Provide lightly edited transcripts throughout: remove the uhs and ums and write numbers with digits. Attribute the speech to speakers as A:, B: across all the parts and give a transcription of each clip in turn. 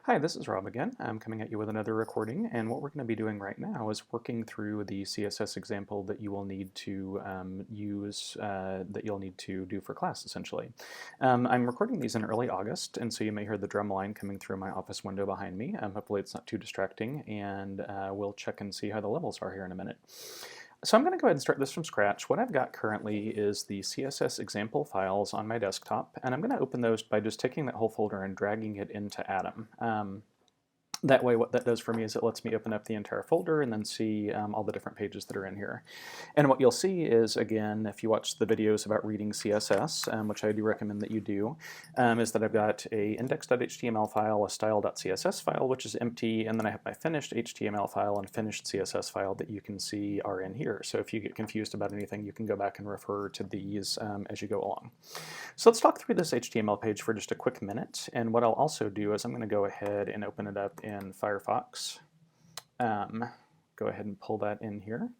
A: Hi, this is Rob again. I'm coming at you with another recording, and what we're going to be doing right now is working through the CSS example that you will need to that you'll need to do for class, essentially. I'm recording these in early August, and so you may hear the drum line coming through my office window behind me. Hopefully it's not too distracting, and we'll check and see how the levels are here in a minute. So I'm going to go ahead and start this from scratch. What I've got currently is the CSS example files on my desktop, and I'm going to open those by just taking that whole folder and dragging it into Atom. That way what that does for me is it lets me open up the entire folder and then see all the different pages that are in here. And what you'll see is, again, if you watch the videos about reading CSS, which I do recommend that you do, is that I've got a index.html file, a style.css file, which is empty, and then I have my finished HTML file and finished CSS file that you can see are in here. So if you get confused about anything, you can go back and refer to these as you go along. So let's talk through this HTML page for just a quick minute, and what I'll also do is I'm going to go ahead and open it up in Firefox. Go ahead and pull that in here.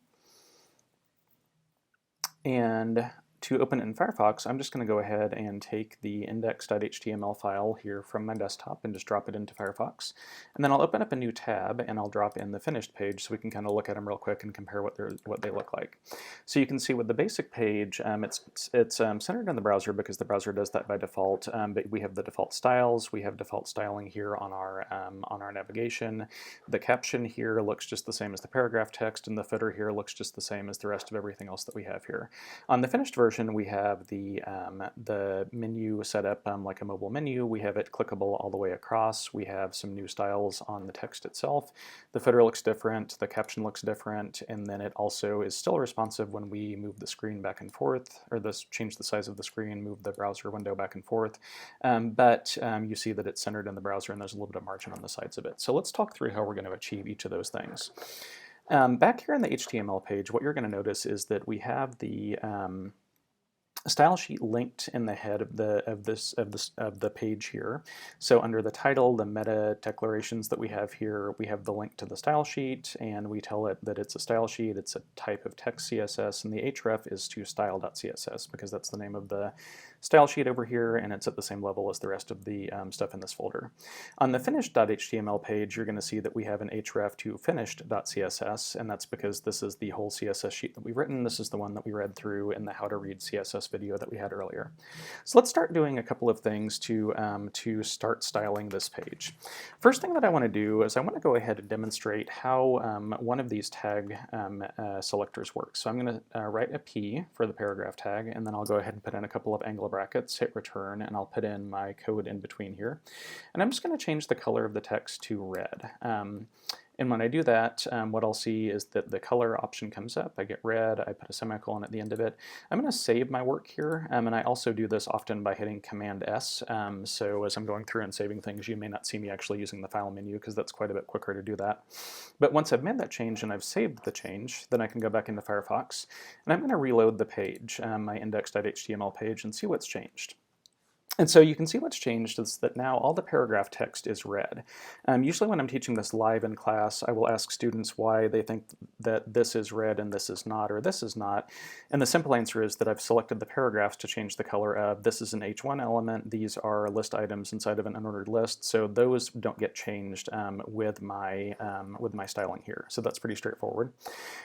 A: And to open it in Firefox, I'm just going to go ahead and take the index.html file here from my desktop and just drop it into Firefox. And then I'll open up a new tab and I'll drop in the finished page so we can kind of look at them real quick and compare what they look like. So you can see with the basic page, it's centered in the browser because the browser does that by default, but we have the default styles, we have default styling here on our navigation. The caption here looks just the same as the paragraph text, and the footer here looks just the same as the rest of everything else that we have here. On the finished version, we have the menu set up like a mobile menu. We have it clickable all the way across. We have some new styles on the text itself. The footer looks different, the caption looks different, and then it also is still responsive when we move the screen back and forth, or change the size of the screen, move the browser window back and forth. But you see that it's centered in the browser and there's a little bit of margin on the sides of it. So let's talk through how we're going to achieve each of those things. Back here in the HTML page, what you're going to notice is that we have the style sheet linked in the head of the page here. So under the title, the meta declarations that we have here, we have the link to the style sheet, and we tell it that it's a style sheet, it's a type of text CSS, and the href is to style.css because that's the name of the style sheet over here, and it's at the same level as the rest of the stuff in this folder. On the finished.html page, you're going to see that we have an href to finished.css, and that's because this is the whole CSS sheet that we've written. This is the one that we read through in the How to Read CSS video that we had earlier. So let's start doing a couple of things to start styling this page. First thing that I want to do is I want to go ahead and demonstrate how one of these tag selectors works. So I'm going to write a P for the paragraph tag, and then I'll go ahead and put in a couple of angle brackets, hit return, and I'll put in my code in between here. And I'm just going to change the color of the text to red. And when I do that, what I'll see is that the color option comes up. I get red, I put a semicolon at the end of it. I'm going to save my work here, and I also do this often by hitting Command S. So as I'm going through and saving things, you may not see me actually using the file menu because that's quite a bit quicker to do that. But once I've made that change and I've saved the change, then I can go back into Firefox, and I'm going to reload the page, my index.html page, and see what's changed. And so you can see what's changed is that now all the paragraph text is red. Usually when I'm teaching this live in class, I will ask students why they think that this is red and this is not, or this is not. And the simple answer is that I've selected the paragraphs to change the color of. This is an H1 element. These are list items inside of an unordered list. So those don't get changed with my styling here. So that's pretty straightforward.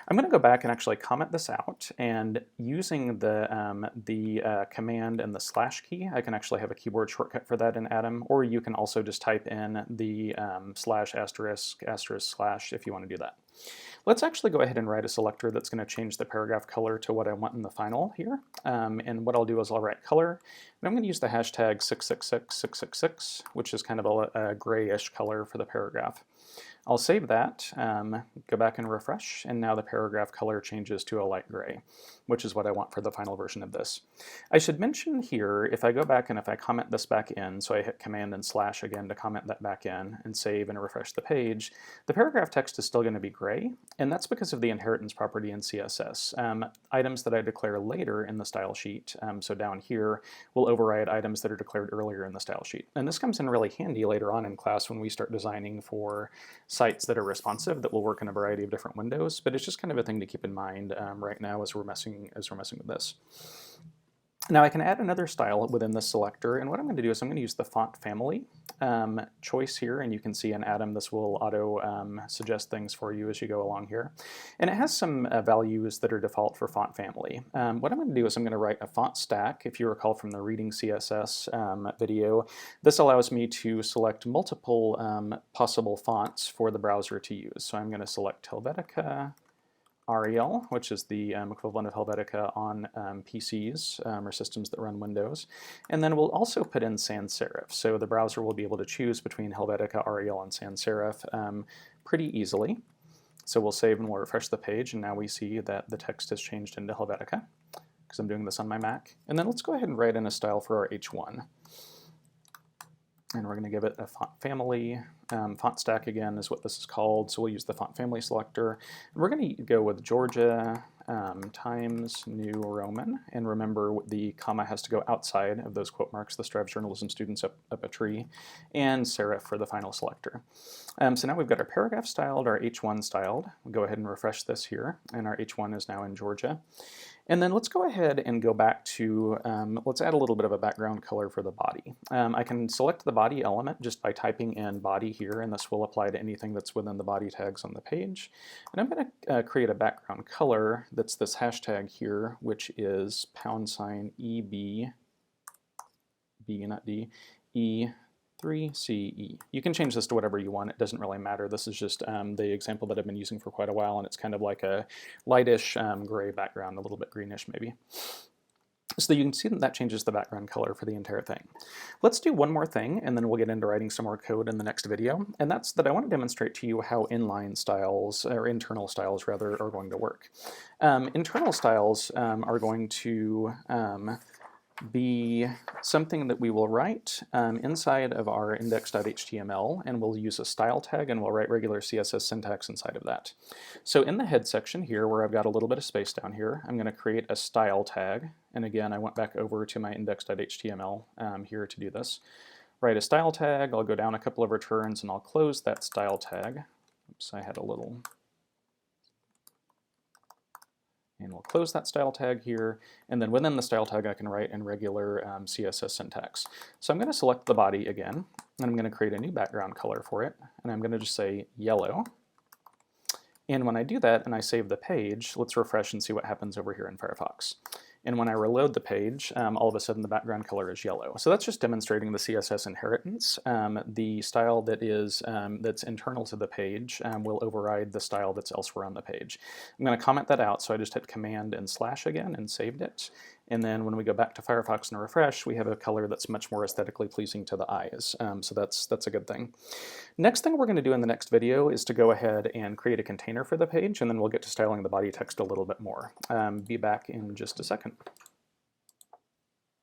A: I'm going to go back and actually comment this out. And using the command and the slash key, I can actually have a keyboard shortcut for that in Atom, or you can also just type in the slash asterisk slash if you want to do that. Let's actually go ahead and write a selector that's going to change the paragraph color to what I want in the final here. And what I'll do is I'll write color, and I'm going to use the hashtag 666666, which is kind of a grayish color for the paragraph. I'll save that, go back and refresh, and now the paragraph color changes to a light gray, which is what I want for the final version of this. I should mention here, if I go back and if I comment this back in, so I hit Command and slash again to comment that back in and save and refresh the page, the paragraph text is still going to be gray, and that's because of the inheritance property in CSS. Items that I declare later in the style sheet, so down here, will override items that are declared earlier in the style sheet. And this comes in really handy later on in class when we start designing for sites that are responsive that will work in a variety of different windows, but it's just kind of a thing to keep in mind right now as we're messing with this. Now I can add another style within this selector, and what I'm going to do is I'm going to use the font family choice here, and you can see in Atom this will auto suggest things for you as you go along here. And it has some values that are default for font family. What I'm going to do is I'm going to write a font stack. If you recall from the Reading CSS video, this allows me to select multiple possible fonts for the browser to use. So I'm going to select Helvetica, Arial, which is the equivalent of Helvetica on PCs or systems that run Windows. And then we'll also put in sans serif. So the browser will be able to choose between Helvetica, Arial, and sans serif pretty easily. So we'll save and we'll refresh the page, and now we see that the text has changed into Helvetica because I'm doing this on my Mac. And then let's go ahead and write in a style for our H1. And we're going to give it a font family. Font stack again is what this is called, so we'll use the font family selector. And we're going to go with Georgia Times New Roman, and remember the comma has to go outside of those quote marks. This drives journalism students up a tree, and serif for the final selector. So now we've got our paragraph styled, our H1 styled. We'll go ahead and refresh this here, and our H1 is now in Georgia. And then let's go ahead and go back to, let's add a little bit of a background color for the body. I can select the body element just by typing in body here, and this will apply to anything that's within the body tags on the page. And I'm going to create a background color that's this hashtag here, which is #EB, B not D, E3CE. You can change this to whatever you want. It doesn't really matter. This is just the example that I've been using for quite a while, and it's kind of like a lightish gray background, a little bit greenish maybe. So you can see that that changes the background color for the entire thing. Let's do one more thing, and then we'll get into writing some more code in the next video, and that's that I want to demonstrate to you how inline styles, or internal styles rather, are going to work. Internal styles are going to be something that we will write inside of our index.html, and we'll use a style tag, and we'll write regular CSS syntax inside of that. So in the head section here, where I've got a little bit of space down here, I'm going to create a style tag, and again I went back over to my index.html here to do this. Write a style tag, I'll go down a couple of returns, and I'll close that style tag. Oops, I had a little... And we'll close that style tag here, and then within the style tag I can write in regular CSS syntax. So I'm going to select the body again, and I'm going to create a new background color for it, and I'm going to just say yellow. And when I do that and I save the page, let's refresh and see what happens over here in Firefox. And when I reload the page, all of a sudden the background color is yellow. So that's just demonstrating the CSS inheritance. The style that is that's internal to the page will override the style that's elsewhere on the page. I'm going to comment that out, so I just hit Command and / again and saved it. And then when we go back to Firefox and refresh, we have a color that's much more aesthetically pleasing to the eyes. So that's a good thing. Next thing we're going to do in the next video is to go ahead and create a container for the page, and then we'll get to styling the body text a little bit more. Be back in just a second.